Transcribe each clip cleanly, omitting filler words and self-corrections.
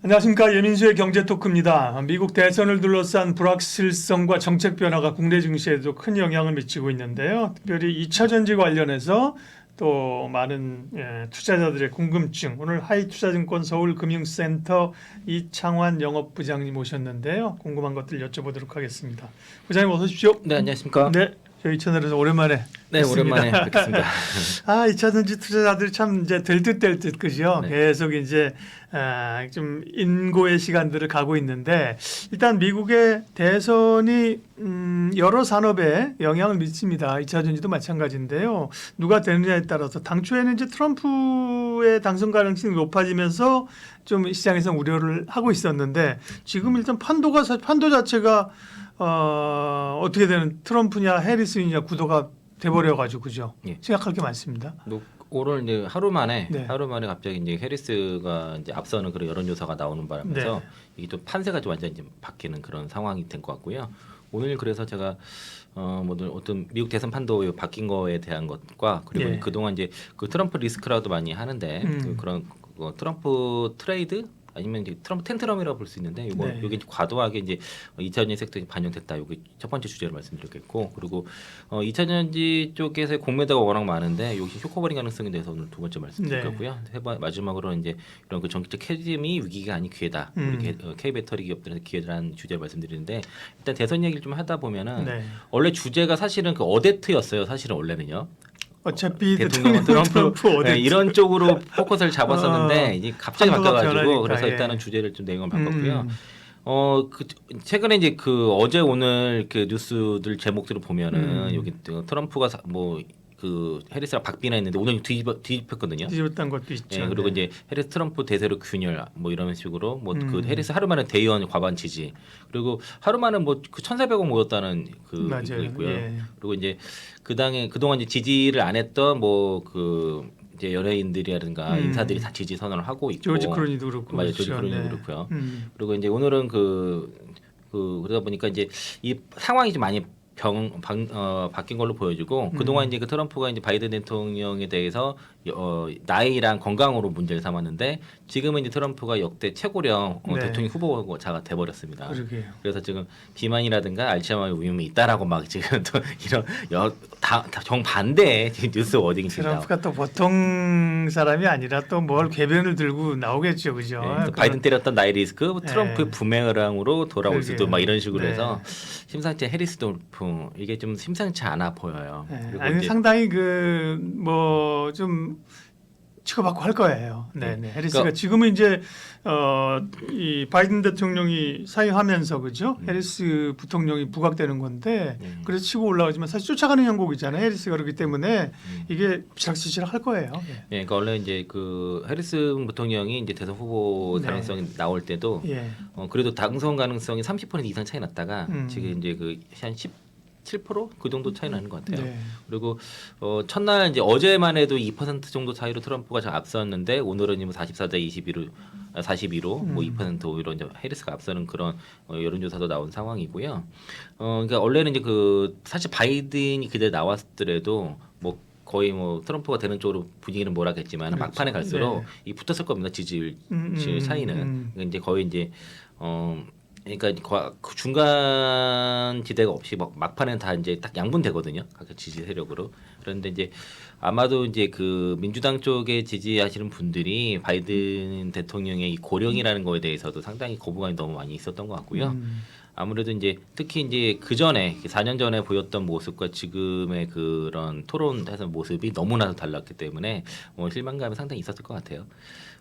안녕하십니까. 예민수의 경제토크입니다. 미국 대선을 둘러싼 불확실성과 정책 변화가 국내 증시에도 큰 영향을 미치고 있는데요. 특별히 2차 전지 관련해서 또 많은 투자자들의 궁금증, 오늘 하이투자증권 서울금융센터 이창환 영업부장님 오셨는데요. 궁금한 것들 여쭤보도록 하겠습니다. 부장님 어서 오십시오. 네, 안녕하십니까? 네, 저희 채널에서 오랜만에 네, 뵙습니다. 오랜만에 뵙겠습니다. 아, 2차 전지 투자자들이 참 이제 될 듯 될 듯 그죠? 네. 계속 이제 좀 인고의 시간들을 가고 있는데 일단 미국의 대선이 여러 산업에 영향을 미칩니다. 2차 전지도 마찬가지인데요. 누가 되느냐에 따라서 당초에는 이제 트럼프의 당선 가능성이 높아지면서 좀 시장에서 우려를 하고 있었는데 지금 일단 판도 자체가 어떻게 되는 트럼프냐 해리스냐 구도가 돼버려가지고 그죠? 예. 생각할 게 많습니다. 오늘 이제 하루 만에 네. 갑자기 이제 해리스가 이제 앞서는 그런 여론조사가 나오는 바람에서 네. 이게 좀 판세가 좀 완전히 좀 바뀌는 그런 상황이 된 것 같고요. 오늘 그래서 제가 어떤 미국 대선 판도 바뀐 거에 대한 것과 그리고 예. 그동안 이제 그 트럼프 리스크라도 많이 하는데 그런 트럼프 트레이드 아니면 이제 트럼프 텐트럼이라고 볼 수 있는데 네. 이게 과도하게 이제 2차 전지 섹터에 반영됐다. 이게 첫 번째 주제로 말씀드렸겠고 그리고 2차 전지 쪽에서 공매도가 워낙 많은데 여기 쇼커버링 가능성에 대해서 오늘 두 번째 말씀드렸고요. 마지막으로 이제 이런 그 전기적 캐즘이 위기가 아닌 기회다. 우리 K 배터리 기업들한테 기회라는 주제를 말씀드리는데 일단 대선 얘기를 좀 하다 보면은 네. 원래 주제가 사실은 그 어데트였어요. 사실은 원래는요. 어차피 대통령 트럼프 네, 이런 쪽으로 포커스를 잡았었는데 이제 갑자기 판도가 바뀌어가지고 변하니까, 그래서 예. 일단은 주제를 좀 내용을 바꿨고요. 음. 최근에 이제 그 어제 오늘 그 뉴스들 제목들을 보면은 여기 트럼프가 그 해리스랑 박빙했는데 오늘 뒤집혔거든요. 뒤집었던 것도 있죠. 예, 그리고 네. 이제 해리스 트럼프 대세로 균열 뭐 이런 식으로 그 해리스 하루 만에 대의원 과반 지지 그리고 하루 만에 그 1,400억 모였다는 그 맞아요. 이거 있고요. 예. 그리고 이제 그동안 이제 지지를 안 했던 그 이제 연예인들이라든가 인사들이 다 지지 선언을 하고 있고 조지 크루니도 그렇고 맞아요. 그렇죠. 조지 크루니도 네. 그렇고요. 그리고 이제 오늘은 그러다 보니까 이제 이 상황이 좀 많이 바뀐 걸로 보여지고 그동안 이제 그 트럼프가 이제 바이든 대통령에 대해서 나이랑 건강으로 문제를 삼았는데 지금은 이제 트럼프가 역대 최고령 네. 대통령 후보자가 돼버렸습니다. 그러게요. 그래서 지금 비만이라든가 알츠하이머 위험이 있다라고 막 지금 또 이런 정반대의 뉴스 워딩이 지금 나오고 트럼프가 또 보통 사람이 아니라 또 뭘 궤변을 들고 나오겠죠, 그죠? 또 바이든 때렸던 나이 리스크 트럼프의 네. 부메랑으로 돌아올 그러게요. 수도 막 이런 식으로 네. 해서 심상치 해리스 돌풍 이게 좀 심상치 않아 보여요. 네. 그리고 아니 이제 상당히 좀 치고받고 할 거예요. 네, 네. 해리스가 그러니까 지금은 이제 이 바이든 대통령이 사임하면서 그죠? 해리스 부통령이 부각되는 건데 그래서 치고 올라가지만 사실 쫓아가는 형국이잖아요. 해리스가 그렇기 때문에 이게 지락지락 할 거예요. 네. 예, 그러니까 원래 이제 그 해리스 부통령이 이제 대선 후보 네. 가능성이 나올 때도 예. 그래도 당선 가능성이 30% 이상 차이 났다가 지금 이제 그 한 17%? 그 정도 차이 나는 것 같아요. 네. 그리고 첫날 이제 어제만 해도 2% 정도 차이로 트럼프가 좀 앞섰는데 오늘은 뭐 44대 42로 뭐 2% 오히려 이제 해리스가 앞서는 그런 여론조사도 나온 상황이고요. 그러니까 원래는 이제 그 사실 바이든이 그때 나왔더라도 뭐 거의 뭐 트럼프가 되는 쪽으로 분위기는 몰아겠지만 그렇죠. 막판에 갈수록 네. 이 붙었을 겁니다. 지지율 차이는 이제 거의 이제 그러니까 그 중간 지대가 없이 막판에는 다 이제 딱 양분되거든요. 각 지지 세력으로. 그런데 이제 아마도 이제 그 민주당 쪽에 지지하시는 분들이 바이든 대통령의 이 고령이라는 거에 대해서도 상당히 거부감이 너무 많이 있었던 것 같고요. 아무래도 이제 특히 이제 그 전에 4년 전에 보였던 모습과 지금의 그런 토론에서 모습이 너무나도 달랐기 때문에 실망감이 상당히 있었을 것 같아요.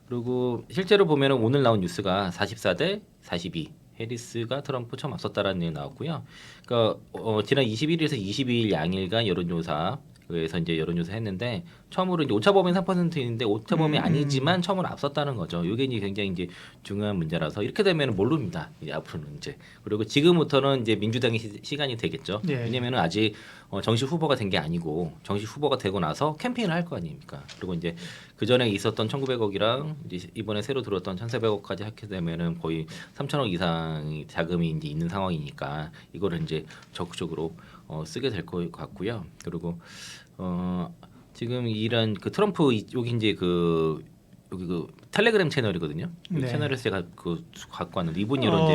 그리고 실제로 보면은 오늘 나온 뉴스가 44대 42. 해리스가 트럼프 처음 앞섰다라는 내용이 나왔고요. 그러니까 지난 21일에서 22일 양일간 여론조사에서 이제 여론조사 했는데 처음으로 이제 오차 범위 3%인데 오차 범위 아니지만 처음으로 앞섰다는 거죠. 이게 이제 굉장히 이제 중요한 문제라서 이렇게 되면 모릅니다. 이제 앞으로는 이제 그리고 지금부터는 이제 민주당의 시간이 되겠죠. 예. 왜냐면은 아직 정식 후보가 된 게 아니고 정식 후보가 되고 나서 캠페인을 할 거 아닙니까? 그리고 이제 그 전에 있었던 1,900억이랑 이제 이번에 새로 들었던 1,400억까지 하게 되면은 거의 3,000억 이상의 자금이 이제 있는 상황이니까 이거를 이제 적극적으로 쓰게 될 것 같고요. 그리고 지금 이런 그 트럼프 여기 이제 여기 그 텔레그램 채널이거든요. 그 네. 채널에서 제가 그 갖고 왔는데 이분이로 이제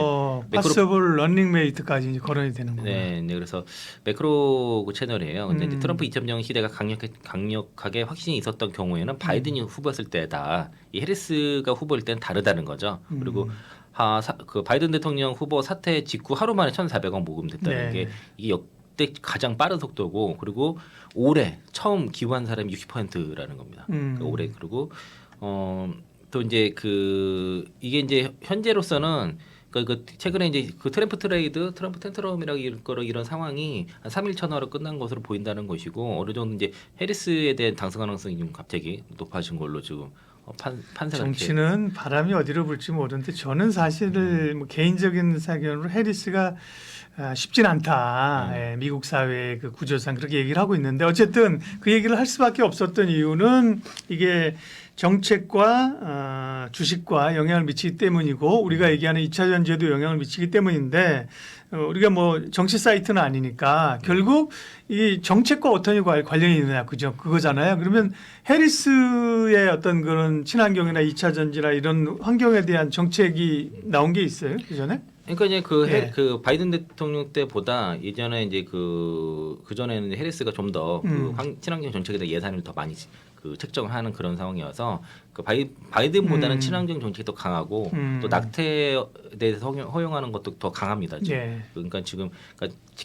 매크로 파서블 런닝메이트까지 이제 거론이 되는구나. 네, 그래서 매크로 그 채널이에요. 근데 이제 음. 트럼프 2.0 시대가 강력하게 확신이 있었던 경우에는 바이든이 후보였을 때다. 이 해리스가 후보일 때는 다르다는 거죠. 그리고 그 바이든 대통령 후보 사퇴 직후 하루 만에 1,400억 모금됐다는 네. 게 이게 역대 가장 빠른 속도고 그리고 올해 처음 기부한 사람이 60%라는 겁니다. 그 올해 그리고 또 이제 그 이게 이제 현재로서는 그 최근에 이제 그 트럼프 트레이드, 트럼프 텐트럼이라고 이런 상황이 한 3일 천하로 끝난 것으로 보인다는 것이고 어느 정도 이제 해리스에 대한 당선 가능성이 좀 갑자기 높아진 걸로 지금 판세가 정치는 바람이 어디로 불지 모르는데 저는 사실 뭐 개인적인 사견으로 해리스가 쉽진 않다. 예, 미국 사회의 그 구조상 그렇게 얘기를 하고 있는데 어쨌든 그 얘기를 할 수밖에 없었던 이유는 이게 정책과 주식과 영향을 미치기 때문이고 우리가 얘기하는 2차 전지에도 영향을 미치기 때문인데 우리가 뭐 정치 사이트는 아니니까 결국 이 정책과 어떤 관련이 있느냐 그거잖아요. 그러면 해리스의 어떤 그런 친환경이나 2차 전지나 이런 환경에 대한 정책이 나온 게 있어요 그 전에? 그러니까 이제 예. 그 바이든 대통령 때보다 예전에 이제 그 전에는 해리스가 좀 더 그 친환경 정책에 대한 예산을 더 많이 그 책정하는 그런 상황이어서 그 바이든보다는 친환경 정책이 더 강하고 또 낙태에 대해서 허용하는 것도 더 강합니다. 지금. 예. 그러니까 지금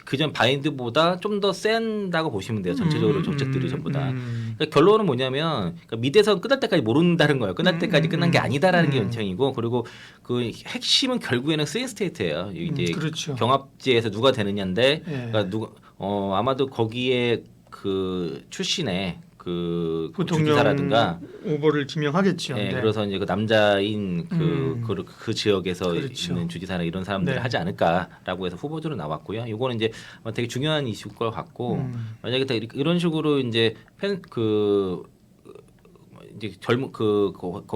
그전 바이든보다 좀 더 센다고 보시면 돼요. 전체적으로 정책들이 전부 다. 그러니까 결론은 뭐냐면 그러니까 밑에서 끝날 때까지 모른다는 거예요. 끝날 때까지 끝난 게 아니다라는 게 연창이고 그리고 그 핵심은 결국에는 스윙 스테이트예요. 이제 그렇죠. 경합지에서 누가 되느냐인데 예. 그러니까 아마도 거기에 그 출신의 그 부통령 주지사라든가 후보를 지명하겠죠. 예, 네. 그래서 이제 그 남자인 그 지역에서 그렇죠. 있는 주지사나 이런 사람들이 네. 하지 않을까라고 해서 후보들은 나왔고요. 이거는 이제 되게 중요한 이슈일 것 같고 만약에 다 이런 식으로 이제 이제 젊은 그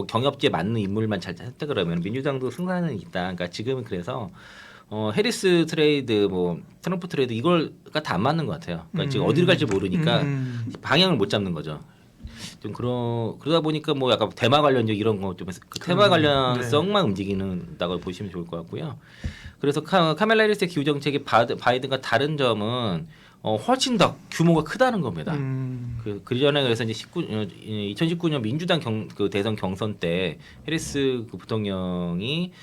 경협지에 맞는 인물만 잘 선택을 하면 민주당도 승산은 있다. 그러니까 지금은 그래서 해리스 트레이드 뭐 트럼프 트레이드 이걸가 다 안 맞는 것 같아요. 그러니까 지금 어디를 갈지 모르니까 방향을 못 잡는 거죠. 좀 그러다 보니까 뭐 약간 테마 관련적 이런 거 좀 그 테마 관련성만 움직이는다고 보시면 좋을 것 같고요. 그래서 카멜라 해리스의 기후 정책이 바이든과 다른 점은 훨씬 더 규모가 크다는 겁니다. 그 전에 그래서 이제 2019년 민주당 그 대선 경선 때 해리스 그 부통령이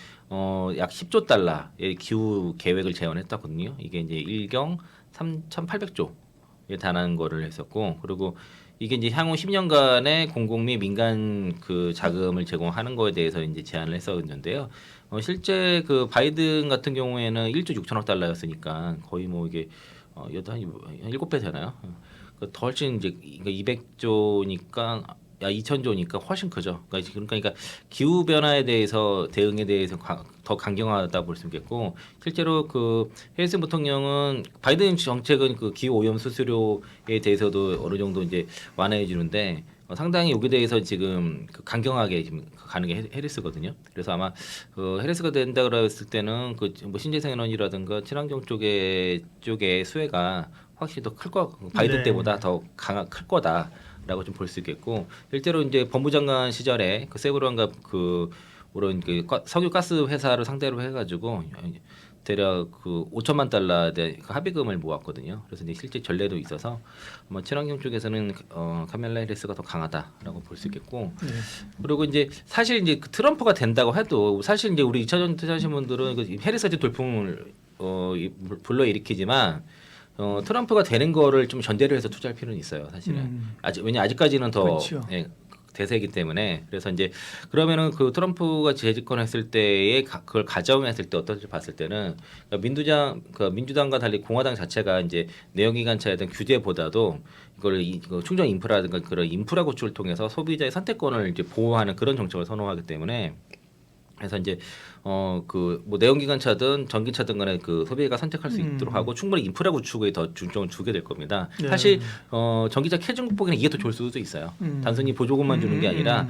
약 10조 달러의 기후 계획을 제안했다거든요. 이게 이제 1경 3,800조에 달하는 거를 했었고, 그리고 이게 이제 향후 10년간의 공공 및 민간 그 자금을 제공하는 거에 대해서 이제 제안을 했었는데요. 실제 그 바이든 같은 경우에는 1조 6천억 달러였으니까 거의 뭐 이게 한 7배 되나요? 더 훨씬 이제 200조니까 2,000조니까 훨씬 크죠. 그러니까 기후 변화에 대해서 대응에 대해서 더 강경하다 볼 수 있겠고 실제로 그 해리스 부통령은 바이든 정책은 그 기후 오염 수수료에 대해서도 어느 정도 이제 완화해 주는데 상당히 여기에 대해서 지금 강경하게 지금 가는 게 해리스거든요. 그래서 아마 그 해리스가 된다 그랬을 때는 그 뭐 신재생 에너지라든가 친환경 쪽의 수혜가 확실히 더 클 거 바이든 네. 때보다 더 클 거다. 라고 좀 볼 수 있겠고 실제로 이제 법무장관 시절에 그 세브란과 그 그런 그 석유 가스 회사를 상대로 해가지고 대략 그 5천만 달러의 그 합의금을 모았거든요. 그래서 이제 실제 전례도 있어서 뭐 친환경 쪽에서는 카멜라 해리스가 더 강하다라고 볼 수 있겠고 그리고 이제 사실 이제 그 트럼프가 된다고 해도 사실 이제 우리 2차 전지 투자하신 분들은 그 해리스 돌풍을 불러일으키지만. 트럼프가 되는 거를 좀 전제를 해서 투자할 필요는 있어요, 사실은. 아직까지는 더 그렇죠. 예, 대세이기 때문에 그래서 이제 그러면은 그 트럼프가 재집권했을 때에 그걸 가정했을 때 어떨지 봤을 때는 민주당과 달리 공화당 자체가 이제 내연기관차에 대한 규제보다도 이걸 충전 인프라든가 그런 인프라 구축을 통해서 소비자의 선택권을 이제 보호하는 그런 정책을 선호하기 때문에. 그래서 이제 그 뭐 내연기관차든 전기차든 간에 그 소비자가 선택할 수 있도록 하고 충분히 인프라 구축에 더 중점을 두게 될 겁니다. 네. 사실 전기차 캐중 극복에는 이게 더 좋을 수도 있어요. 단순히 보조금만 주는 게 아니라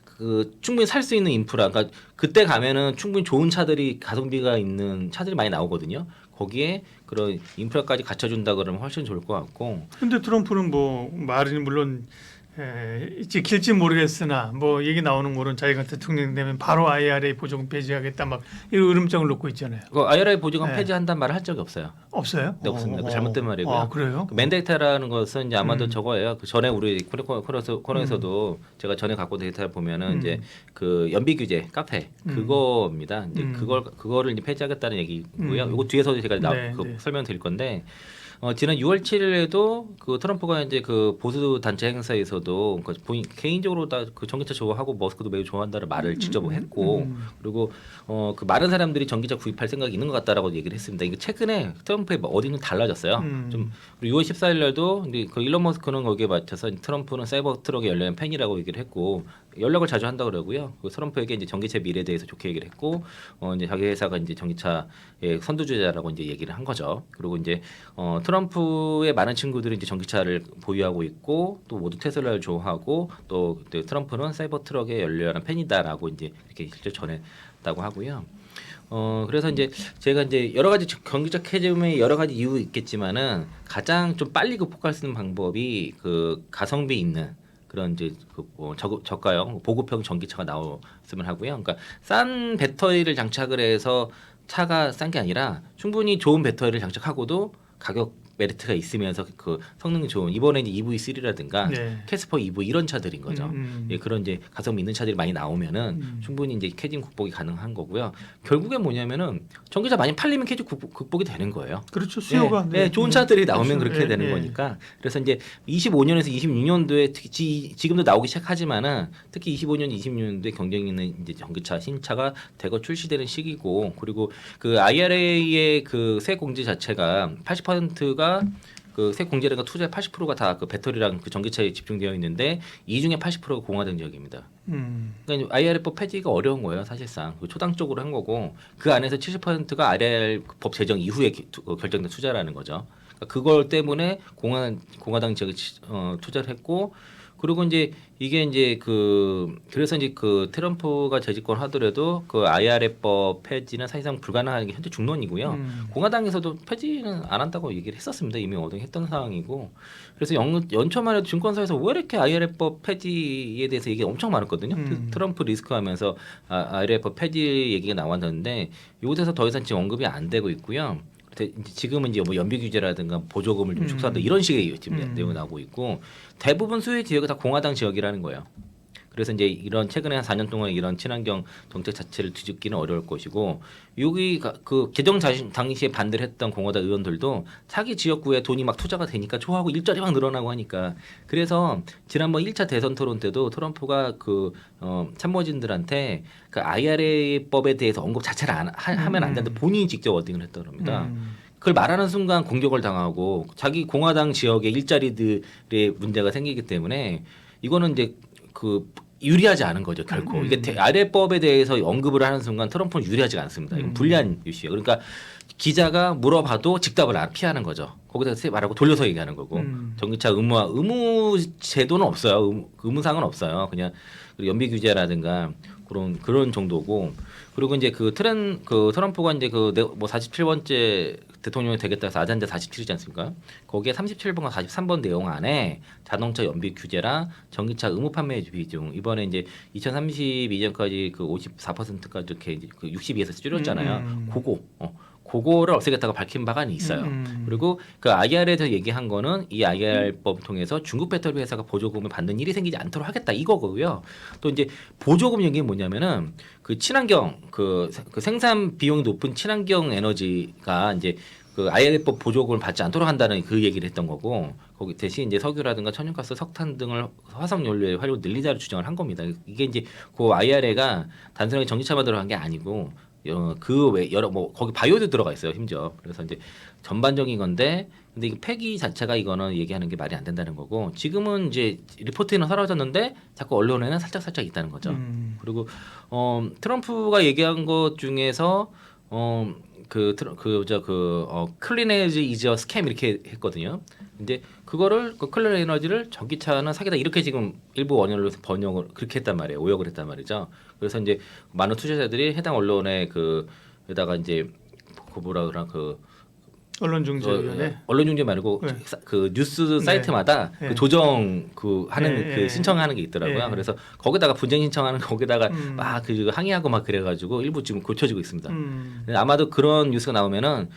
그 충분히 살 수 있는 인프라. 그러니까 그때 가면은 충분히 좋은 차들이 가성비가 있는 차들이 많이 나오거든요. 거기에 그런 인프라까지 갖춰준다 그러면 훨씬 좋을 것 같고. 근데 트럼프는 뭐 말은 물론 지킬지 모르겠으나 뭐 얘기 나오는 거는 자기가 대통령 되면 바로 IRA 보조금 폐지하겠다 막 이런 으름장을 놓고 있잖아요. 그 IRA 보조금 네. 폐지한다는 말을 할 적이 없어요. 없어요? 네, 없습니다. 그 잘못된 말이고요. 아, 그래요? 그 맨데이터라는 것은 이제 아마도 저거예요. 그 전에 우리 코너에서도 제가 전에 갖고 데이터 보면은 이제 그 연비 규제 카페 그거입니다. 이제 그거를 이제 폐지하겠다는 얘기고요. 이거 뒤에서 제가 네, 네. 설명드릴 건데. 지난 6월 7일에도 그 트럼프가 이제 그 보수 단체 행사에서도 그 본인 개인적으로 다 그 전기차 좋아하고 머스크도 매우 좋아한다는 말을 직접 했고 그리고 그 많은 사람들이 전기차 구입할 생각이 있는 것 같다라고 얘기를 했습니다. 이게 최근에 트럼프의 어디는 달라졌어요. 좀 6월 14일 날도 근데 그 일론 머스크는 거기에 맞춰서 트럼프는 사이버 트럭에 열려는 팬이라고 얘기를 했고 연락을 자주 한다 그러고요. 그 트럼프에게 이제 전기차 미래에 대해서 좋게 얘기를 했고 이제 자기 회사가 이제 전기차의 선두주자라고 이제 얘기를 한 거죠. 그리고 이제 트럼프의 많은 친구들이 이제 전기차를 보유하고 있고 또 모두 테슬라를 좋아하고 또 트럼프는 사이버 트럭에 열렬한 팬이다라고 이제 이렇게 실제 전했다고 하고요. 그래서 이제 제가 이제 여러 가지 전기차 캐즘의 여러 가지 이유 있겠지만은 가장 좀 빨리 극복할 수 있는 방법이 그 가성비 있는 그런 이제 그뭐 저가형 보급형 전기차가 나왔으면 하고요. 그러니까 싼 배터리를 장착을 해서 차가 싼 게 아니라 충분히 좋은 배터리를 장착하고도 가격 메리트가 있으면서 그 성능이 좋은 이번에 이제 EV3라든가 네. 캐스퍼 EV 이런 차들인 거죠. 예, 그런 이제 가성비 있는 차들이 많이 나오면은 충분히 이제 캐즘 극복이 가능한 거고요. 결국엔 뭐냐면은 전기차 많이 팔리면 캐즘 극복이 되는 거예요. 그렇죠. 수요가. 네, 좋은 차들이 나오면 그렇죠. 그렇게 되는 거니까. 그래서 이제 25년에서 26년도에 특히 지금도 나오기 시작하지만은 특히 25년, 26년도에 경쟁 있는 이제 전기차 신차가 대거 출시되는 시기고 그리고 그 IRA의 그 세 공제 자체가 80%가 그 세 공제량과 투자의 80%가 다 그 배터리랑 그 전기차에 집중되어 있는데 이 중에 80%가 공화당 지역입니다. 그러니까 IRA법 폐지가 어려운 거예요, 사실상. 초당적으로 한 거고 그 안에서 70%가 IRA법 제정 이후에 결정된 투자라는 거죠. 그러니까 그걸 때문에 공화당 지역에 투자를 했고 그리고 이제 이게 이제 그래서 이제 그 트럼프가 재집권 하더라도 그 IRA법 폐지는 사실상 불가능한 게 현재 중론이고요. 공화당에서도 폐지는 안 한다고 얘기를 했었습니다. 이미 어느 했던 상황이고. 그래서 연초만 해도 증권사에서 왜 이렇게 IRA법 폐지에 대해서 얘기가 엄청 많았거든요. 트럼프 리스크하면서 IRA법 폐지 얘기가 나왔는데 이곳에서 더 이상 지금 언급이 안 되고 있고요. 지금은 이제 뭐 연비 규제라든가 보조금을 좀 축소한다 이런 식의 지금 내용이 나오고 있고 대부분 수혜 지역이 다 공화당 지역이라는 거예요. 그래서 이제 이런 최근에 한 4년 동안 이런 친환경 정책 자체를 뒤집기는 어려울 것이고 여기 그 개정 당시에 반대를 했던 공화당 의원들도 자기 지역구에 돈이 막 투자가 되니까 좋아하고 일자리 막 늘어나고 하니까 그래서 지난번 1차 대선 토론 때도 트럼프가 그 참모진들한테 그 IRA법에 대해서 언급 자체를 하면 안 되는데 본인이 직접 워딩을 했다고 합니다. 그걸 말하는 순간 공격을 당하고 자기 공화당 지역의 일자리들의 문제가 생기기 때문에 이거는 이제 그 유리하지 않은 거죠 결코. 이게 IRA법에 대해서 언급을 하는 순간 트럼프는 유리하지 않습니다. 이건 불리한 이슈예요. 그러니까 기자가 물어봐도 직답을 피하는 거죠. 거기서 말하고 돌려서 얘기하는 거고 전기차 의무 제도는 없어요. 의무상은 없어요. 그냥 연비 규제라든가 그런 정도고. 그리고 이제 그 트럼프가 이제 뭐 47번째 대통령이 되겠다 해서 아젠다 47이지 않습니까? 거기에 37번과 43번 내용 안에 자동차 연비 규제랑 전기차 의무 판매 비중 이번에 이제 2032년까지 그 54%까지 이렇게 이제 그 62에서 줄였잖아요. 그거를 없애겠다고 밝힌 바가 있어요. 그리고 그 IR에서 얘기한 거는 이 IR법 통해서 중국 배터리 회사가 보조금을 받는 일이 생기지 않도록 하겠다 이거고요. 또 이제 보조금 얘기는 뭐냐면은 그 친환경 그 생산 비용이 높은 친환경 에너지가 이제 그 IRA법 보조금을 받지 않도록 한다는 그 얘기를 했던 거고 거기 대신 이제 석유라든가 천연가스, 석탄 등을 화석 연료의 활용을 늘리자를 주장을 한 겁니다. 이게 이제 그 IRA가 단순하게 전기차만 들어간 게 아니고 그 외 여러 뭐 거기 바이오도 들어가 있어요 심지어. 그래서 이제 전반적인 건데 근데 이 폐기 자체가 이거는 얘기하는 게 말이 안 된다는 거고 지금은 이제 리포트에는 사라졌는데 자꾸 언론에는 살짝 있다는 거죠. 그리고 트럼프가 얘기한 것 중에서 클린 에너지 이즈 스캠 이렇게 했거든요. 근데 그거를 그 클린 에너지를 전기차는 사기다 이렇게 지금 일부 원언으로 번역을 그렇게 했단 말이에요. 오역을 했단 말이죠. 그래서 이제 많은 투자자들이 해당 언론의 그에다가 이제 그 뭐라 그러나 그 언론중재위원회. 언론중재 말고 네. 그 뉴스 사이트마다 네. 그 조정 그 하는 네. 그 신청하는 게 있더라고요. 네. 그래서 거기다가 분쟁 신청하는 거기다가 음. 막 그 항의하고 막 그래가지고 일부 지금 고쳐지고 있습니다. 음. 아마도 그런 뉴스가 나오면은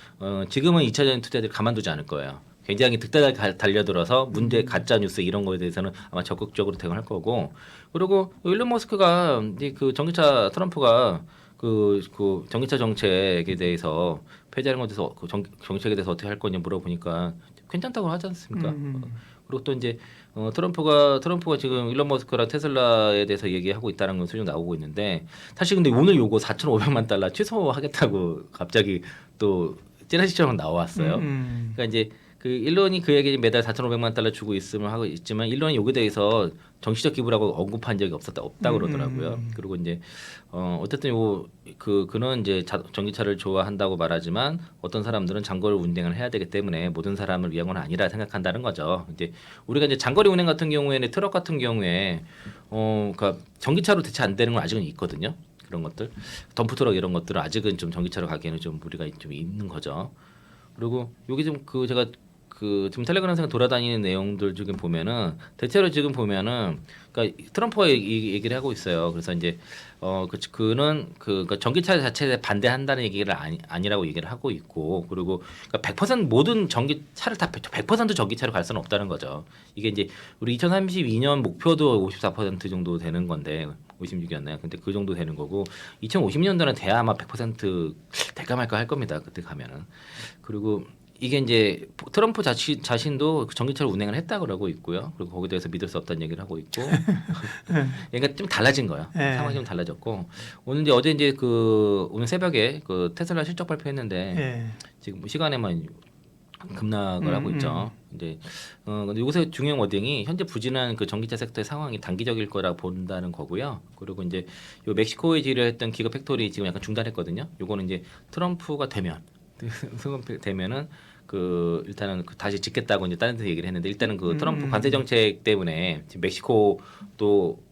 지금은 2차전 투자들이 가만두지 않을 거예요. 굉장히 득달하게 달려들어서 문제 가짜 뉴스 이런 거에 대해서는 아마 적극적으로 대응할 거고, 그리고 일론 머스크가 이제 그 전기차 트럼프가 그 전기차 정책에 대해서 폐지하는 것에 대해서 그 정책에 대해서 어떻게 할 거냐 물어보니까 괜찮다고 하지 않습니까? 그리고 또 이제 트럼프가 지금 일론 머스크랑 테슬라에 대해서 얘기하고 있다는 건 수준 나오고 있는데, 사실 근데 오늘 요거 4,500만 달러 취소하겠다고 갑자기 또 찌라시처럼 나왔어요. 그러니까 이제 그 일론이 그에게 매달 4,500만 달러 주고 있음을 하고 있지만, 일론이 여기에 대해서 정치적 기부라고 언급한 적이 없다고 그러더라고요. 그리고 이제 어쨌든 그는 이제 전기차를 좋아한다고 말하지만 어떤 사람들은 장거리 운행을 해야 되기 때문에 모든 사람을 위한 건 아니라 생각한다는 거죠. 이제 우리가 이제 장거리 운행 같은 경우에는 트럭 같은 경우에 그러니까 전기차로 대체 안 되는 건 아직은 있거든요. 그런 것들 덤프트럭 이런 것들은 아직은 좀 전기차로 가기에는 좀 무리가 좀 있는 거죠. 그리고 여기 좀 제가 지금 텔레그램상에 돌아다니는 내용들 지금 보면은 대체로 지금 보면은 그러니까 트럼프가 얘기를 하고 있어요. 그래서 이제 그는 그러니까 전기차 자체에 반대한다는 얘기를 아니라고 얘기를 하고 있고, 그리고 그러니까 100% 모든 전기차를 다 100% 전기차로 갈 수는 없다는 거죠. 이게 이제 우리 2032년 목표도 54% 정도 되는 건데 56이었나요? 근데 그 정도 되는 거고 2050년도는 돼야 아마 100% 될까 말까 할 겁니다. 그때 가면은. 그리고 이게 이제 트럼프 자신도 전기차를 운행을 했다고 그러고 있고요. 그리고 거기에 대해서 믿을 수 없다는 얘기를 하고 있고, 그러니까 좀 달라진 거예요. 상황이 좀 달라졌고, 오늘 이제 어제 이제 오늘 새벽에 그 테슬라 실적 발표했는데 지금 시간에만 급락을 하고 있죠. 이제 근데 요새 중요한 워딩이 현재 부진한 그 전기차 섹터의 상황이 단기적일 거라 본다는 거고요. 그리고 이제 요 멕시코에 지휘했던 기가 팩토리 지금 약간 중단했거든요. 요거는 이제 트럼프가 되면은 일단은 다시 짓겠다고 이제 다른 데 얘기를 했는데, 일단은 그 트럼프 관세 정책 때문에 지금 멕시코도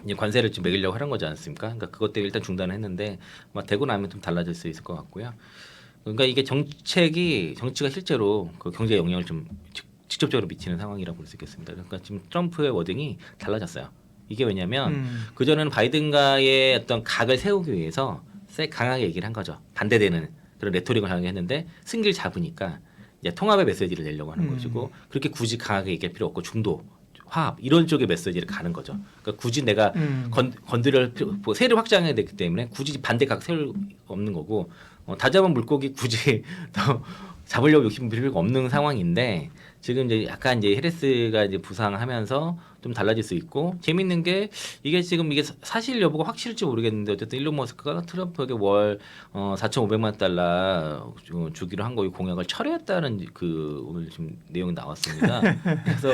이제 관세를 좀 매기려고 하는 거지 않습니까? 그러니까 그것 때문에 일단 중단을 했는데 아마 되고 나면 좀 달라질 수 있을 것 같고요. 그러니까 이게 정치가 실제로 그 경제에 영향을 좀 직접적으로 미치는 상황이라고 볼 수 있겠습니다. 그러니까 지금 트럼프의 워딩이 달라졌어요. 이게 왜냐하면 그 전에는 바이든과의 어떤 각을 세우기 위해서 강하게 얘기를 한 거죠. 반대되는 그런 레토릭을 하게 했는데 승기를 잡으니까 이제 통합의 메시지를 내려고 하는 것이고, 그렇게 굳이 강하게 얘기할 필요 없고 중도, 화합 이런 쪽의 메시지를 가는 거죠. 그러니까 굳이 내가 건드릴 세를 확장해야 되기 때문에 굳이 반대각 세울 없는 거고, 다 잡은 물고기 굳이 더 잡으려고 욕심 부릴 필요가 없는 상황인데, 지금 이제 약간 이제 해리스가 이제 부상하면서 좀 달라질 수 있고, 재밌는 게 이게 지금 이게 사실 여부가 확실할지 모르겠는데 어쨌든 일론 머스크가 트럼프에게 월 4,500만 달러 주기로 한 거 공약을 철회했다는 오늘 지금 내용이 나왔습니다. 그래서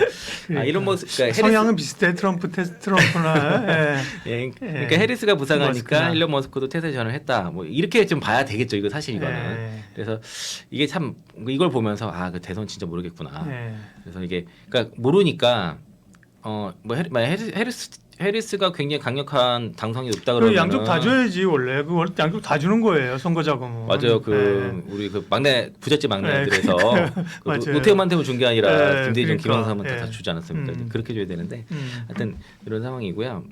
일론 머스크가 성향은 비슷해. 트럼프나 그러니까 해리스가 부상하니까 일론 머스크도 태세 전환했다. 뭐 이렇게 좀 봐야 되겠죠. 이거 사실 이거는. 그래서 이게 참 이걸 보면서 그 대선 진짜 모르겠구나. 그래서 이게 그러니까 모르니까 해리스가 굉장히 강력한 당성이 없다 그러면 양쪽 다 줘야지. 원래 양쪽 다 주는 거예요. 선거 자금은. 맞아요. 우리 막내 부잣집 막내들에서 노태우한테만 준 게 아니라 김대중, 김영삼한테 다 주지 않았습니까? 그렇게 줘야 되는데 하여튼 이런 상황이고요.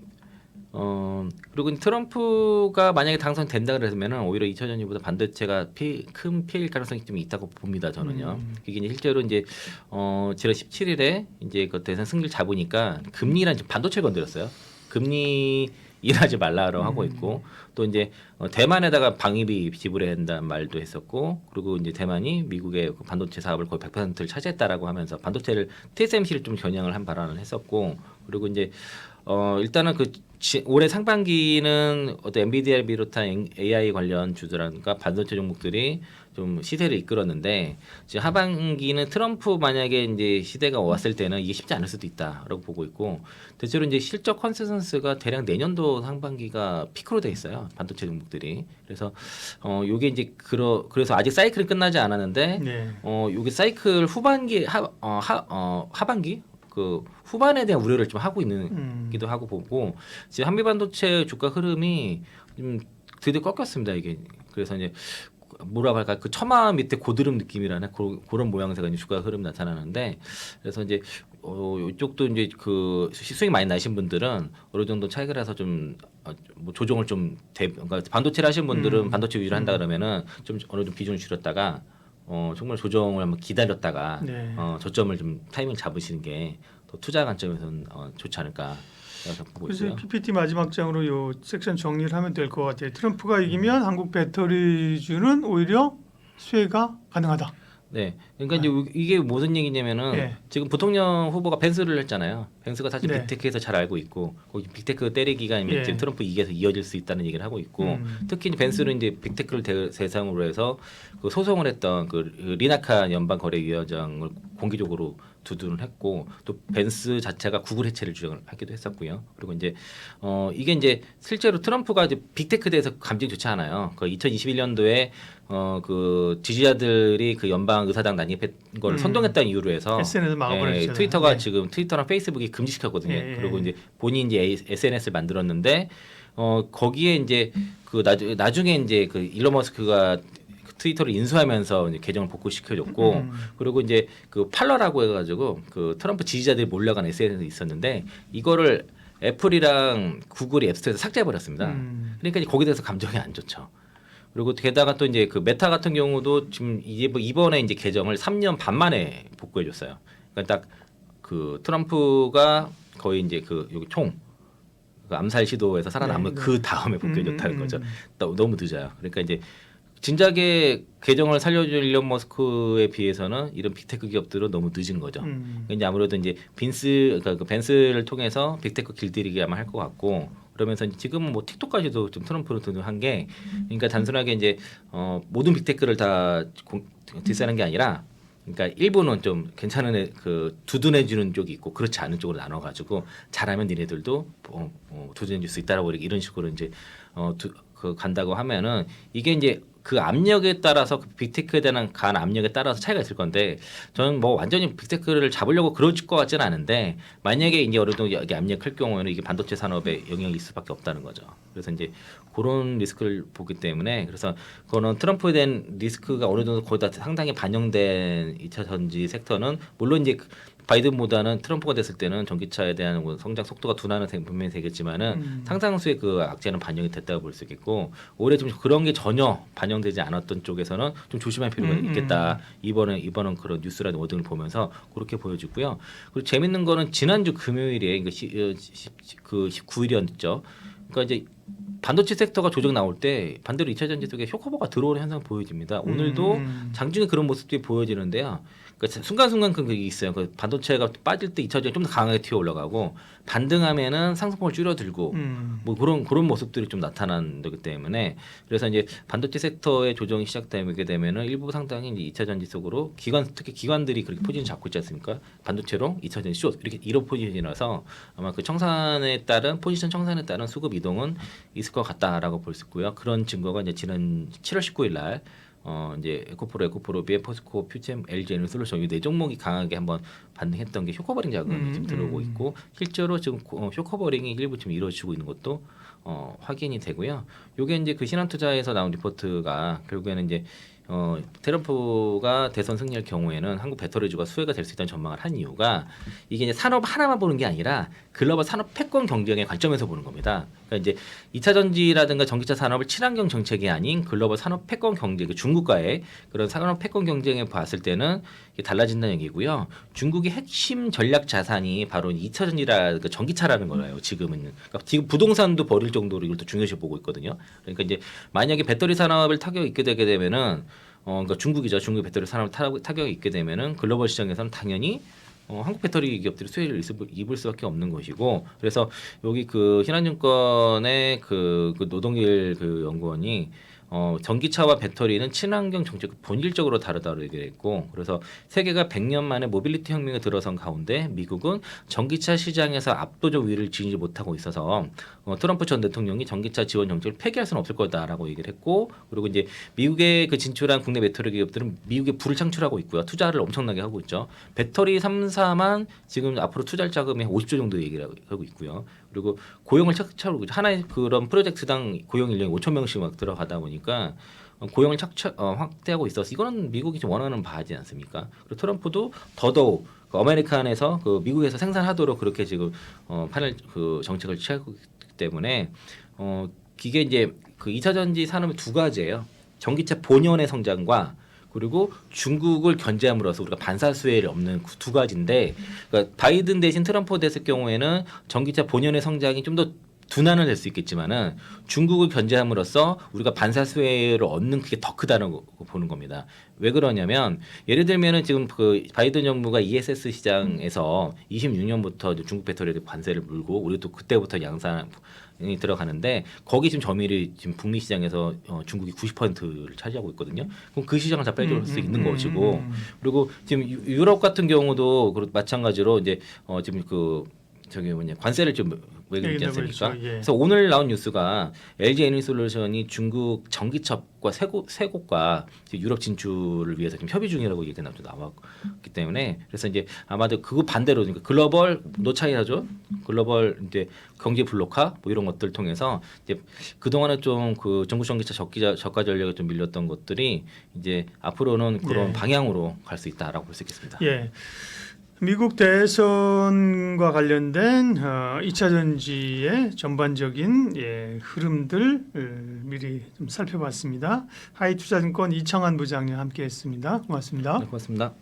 그리고 트럼프가 만약에 당선된다 그러면은 오히려 2000년보다 반도체가 큰 피해일 가능성이 좀 있다고 봅니다. 저는요. 이게 이제 실제로 이제 지난 17일에 이제 그 대선 승리를 잡으니까 금리란 지금 반도체를 건드렸어요. 금리 일하지 말라고 하고 있고, 또 이제 대만에다가 방위비 지불해야 한다는 말도 했었고, 그리고 이제 대만이 미국의 반도체 사업을 거의 100%를 차지했다라고 하면서 반도체를 TSMC를 좀 겨냥을 한 발언을 했었고, 그리고 이제 일단은 올해 상반기는 어떤 엔비디아를 비롯한 AI 관련 주들과 반도체 종목들이 좀 시세를 이끌었는데, 지금 하반기는 트럼프 만약에 이제 시대가 왔을 때는 이게 쉽지 않을 수도 있다라고 보고 있고, 대체로 이제 실적 컨센서스가 대략 내년도 상반기가 피크로 돼 있어요. 반도체 종목들이. 그래서 요게 이제 그래서 아직 사이클은 끝나지 않았는데, 요게 사이클 후반기 하반기 후반에 대한 우려를 좀 하고 있는기도 하고 보고, 지금 한미 반도체 주가 흐름이 좀 드디어 꺾였습니다. 이게 그래서 이제 뭐라고 할까 그 처마 밑에 고드름 느낌이라는 그런 모양새가 이제 주가 흐름 나타나는데 그래서 이제 이쪽도 이제 그 수익 많이 나신 분들은 어느 정도 차익을 해서 좀 뭐 조정을 그러니까 반도체를 하신 분들은 반도체 위주로 한다 그러면은 좀 어느 정도 비중을 줄였다가 정말 조정을 한번 기다렸다가 네. 저점을 좀 타이밍 잡으시는 게 더 투자 관점에서는 좋지 않을까 보고 그래서 있어요. PPT 마지막 장으로 요 섹션 정리를 하면 될 것 같아요. 트럼프가 이기면 한국 배터리주는 오히려 수혜가 가능하다. 네, 그러니까 이제 이게 무슨 얘기냐면은 예. 지금 부통령 후보가 벤스를 했잖아요. 벤스가 사실 네. 빅테크에서 잘 알고 있고 거기 빅테크 때리기가 예. 지금 트럼프 이겨서 이어질 수 있다는 얘기를 하고 있고 특히 이제 벤스는 이제 빅테크를 대상으로 해서 그 소송을 했던 그 리나카 연방거래위원장을 공개적으로 두둔을 했고 또 벤스 자체가 구글 해체를 주장하기도 했었고요. 그리고 이제 이게 이제 실제로 트럼프가 이제 빅테크에 대해서 감정이 좋지 않아요. 그 2021년도에 그 지지자들이 그 연방 의사당 난입한 걸 선동했다는 이유로 해서 SNS 막아버렸잖아요. 트위터가 예. 지금 트위터랑 페이스북이 금지시켰거든요. 예. 그리고 이제 본인이 이제 SNS를 만들었는데 거기에 이제 그 나중에 이제 그 일론 머스크가 트위터를 인수하면서 이제 계정을 복구시켜줬고 그리고 이제 그 팔러라고 해가지고 그 트럼프 지지자들이 몰려간 SNS가 있었는데 이거를 애플이랑 구글이 앱스토어에서 삭제해버렸습니다. 그러니까 이제 거기에 대해서 감정이 안 좋죠. 그리고 게다가 또 이제 그 메타 같은 경우도 지금 이번에 이제 계정을 3년 반 만에 복구해줬어요. 그러니까 딱 그 트럼프가 거의 이제 그 여기 총 그 암살 시도에서 살아남은 그 다음에 복구해줬다는 거죠. 너무 늦어요. 그러니까 이제 진작에 계정을 살려줄 일론 머스크에 비해서는 이런 빅테크 기업들은 너무 늦은 거죠. 그러니까 이제 아무래도 이제 그러니까 그 벤스를 통해서 빅테크 길들이기 아마 할 것 같고 그러면서 지금은 뭐 틱톡까지도 좀 트럼프로 등한 게 그러니까 단순하게 이제 모든 빅테크를 다 디스하는 게 아니라 그러니까 일부는 좀 괜찮은 그 두둔해주는 쪽이 있고 그렇지 않은 쪽으로 나눠가지고 잘하면 니네들도 두둔해줄 수 있다라고 이런 식으로 이제 그 간다고 하면은 이게 이제 그 압력에 따라서 그 빅테크에 대한 간 압력에 따라서 차이가 있을 건데 저는 뭐 완전히 빅테크를 잡으려고 그럴 것 같지는 않은데 만약에 이제 어느 정도 여기 압력할 경우에는 이게 반도체 산업에 영향이 있을 수밖에 없다는 거죠. 그래서 이제 그런 리스크를 보기 때문에 그래서 그거는 트럼프에 대한 리스크가 어느 정도 거의 다 상당히 반영된 2차 전지 섹터는 물론 이제 바이든보다는 트럼프가 됐을 때는 전기차에 대한 성장 속도가 둔화는 분명히 되겠지만은 상당수의 그 악재는 반영이 됐다고 볼 수 있겠고 올해 좀 그런 게 전혀 반영되지 않았던 쪽에서는 좀 조심할 필요가 있겠다. 이번은 그런 뉴스라든 워딩을 보면서 그렇게 보여지고요. 그리고 재밌는 거는 지난주 금요일에 그 19일이었죠. 그러니까 이제 반도체 섹터가 조정 나올 때 반대로 2차 전지 속에 쇼커버가 들어오는 현상 보여집니다. 오늘도 장중에 그런 모습들이 보여지는데요. 그러니까 순간순간 그게 있어요. 그 반도체가 빠질 때 2차 전지 좀 더 강하게 튀어 올라가고 반등하면은 상승폭을 줄여들고 뭐 그런 모습들이 좀 나타나기 때문에 그래서 이제 반도체 섹터의 조정이 시작되게 되면은 일부 상당히 이제 2차 전지 속으로 특히 기관들이 그렇게 포지션 잡고 있지 않습니까? 반도체로 2차 전지 숏 이런 포지션이라서 아마 그 포지션 청산에 따른 수급 이동은 있을 것 같다라고 볼 수 있고요. 그런 증거가 이제 지난 7월 19일 날 이제 에코프로, BM, 포스코, 퓨챔, LG 에너솔루션 이 네 종목이 강하게 한번 반등했던 게 쇼커버링 자금이 지금 들어오고 있고 실제로 지금 쇼커버링이 일부 좀 이루어지고 있는 것도 확인이 되고요. 요게 이제 그 신한투자에서 나온 리포트가 결국에는 이제 트럼프가 대선 승리할 경우에는 한국 배터리주가 수혜가 될 수 있다는 전망을 한 이유가 이게 이제 산업 하나만 보는 게 아니라 글로벌 산업 패권 경쟁의 관점에서 보는 겁니다. 그러니까 이제 2차 전지라든가 전기차 산업을 친환경 정책이 아닌 글로벌 산업 패권 경쟁, 중국과의 그런 산업 패권 경쟁에 봤을 때는 이게 달라진다는 얘기고요. 중국의 핵심 전략 자산이 바로 2차 전지라든가 전기차라는 거예요. 지금은 그러니까 지금 부동산도 버릴 정도로 이걸 또 중요시 보고 있거든요. 그러니까 이제 만약에 배터리 산업을 타격이 있게 되게 되면은 그러니까 중국이죠. 중국 배터리 산업 타격이 있게 되면은 글로벌 시장에서는 당연히 한국 배터리 기업들이 수혜를 입을 수밖에 없는 것이고 그래서 여기 그 신한증권의 그 노동길 그 연구원이 전기차와 배터리는 친환경 정책 본질적으로 다르다고 얘기를 했고 그래서 세계가 100년 만에 모빌리티 혁명에 들어선 가운데 미국은 전기차 시장에서 압도적 위를 지니지 못하고 있어서 트럼프 전 대통령이 전기차 지원 정책을 폐기할 수는 없을 거다라고 얘기를 했고 그리고 이제 미국에 그 진출한 국내 배터리 기업들은 미국에 부를 창출하고 있고요. 투자를 엄청나게 하고 있죠. 배터리 3, 3사만 지금 앞으로 투자할 자금이 50조 정도 얘기를 하고 있고요. 그리고 고용을 착착 하나의 그런 프로젝트당 고용 인력이 5천 명씩 막 들어가다 보니까 고용을 착착 확대하고 있어서 이거는 미국이 좀 원하는 바지 않습니까? 그리고 트럼프도 더더욱 그 아메리칸에서 그 미국에서 생산하도록 그렇게 지금 판을 그 정책을 취하고 있기 때문에 이게 이제 그 2차 전지 산업의 두 가지예요. 전기차 본연의 성장과 그리고 중국을 견제함으로써 우리가 반사수혜를 없는 그 두 가지인데, 그러니까 바이든 대신 트럼프 됐을 경우에는 전기차 본연의 성장이 좀 더 둔화는 될 수 있겠지만은 중국을 견제함으로써 우리가 반사수혜를 얻는 그게 더 크다는 거 보는 겁니다. 왜 그러냐면 예를 들면은 지금 그 바이든 정부가 ESS 시장에서 26년부터 중국 배터리에 관세를 물고 우리도 그때부터 양산이 들어가는데 거기 지금 점유율이 지금 북미 시장에서 중국이 90%를 차지하고 있거든요. 그럼 그 시장을 다 빼줄 수 있는 것이고, 그리고 지금 유럽 같은 경우도 마찬가지로 이제 지금 그 저기 뭐냐 관세를 좀 매기지 않습니까? 그렇죠. 예. 그래서 오늘 나온 뉴스가 LG 에너지솔루션이 중국 전기첩과 세 곳과 유럽 진출을 위해서 지금 협의 중이라고 얘기가 나왔기 때문에 그래서 이제 아마도 그거 반대로 그러니까 글로벌 노차이나죠. 글로벌 이제 경제 블록화 뭐 이런 것들 통해서 이제 그 동안에 좀 그 전국 전기차 저가 전략에 좀 밀렸던 것들이 이제 앞으로는 그런 예. 방향으로 갈 수 있다라고 볼 수 있겠습니다. 예. 미국 대선과 관련된 2차 전지의 전반적인 흐름들 미리 좀 살펴봤습니다. 하이투자증권 이창환 부장님 함께했습니다. 고맙습니다. 네, 고맙습니다.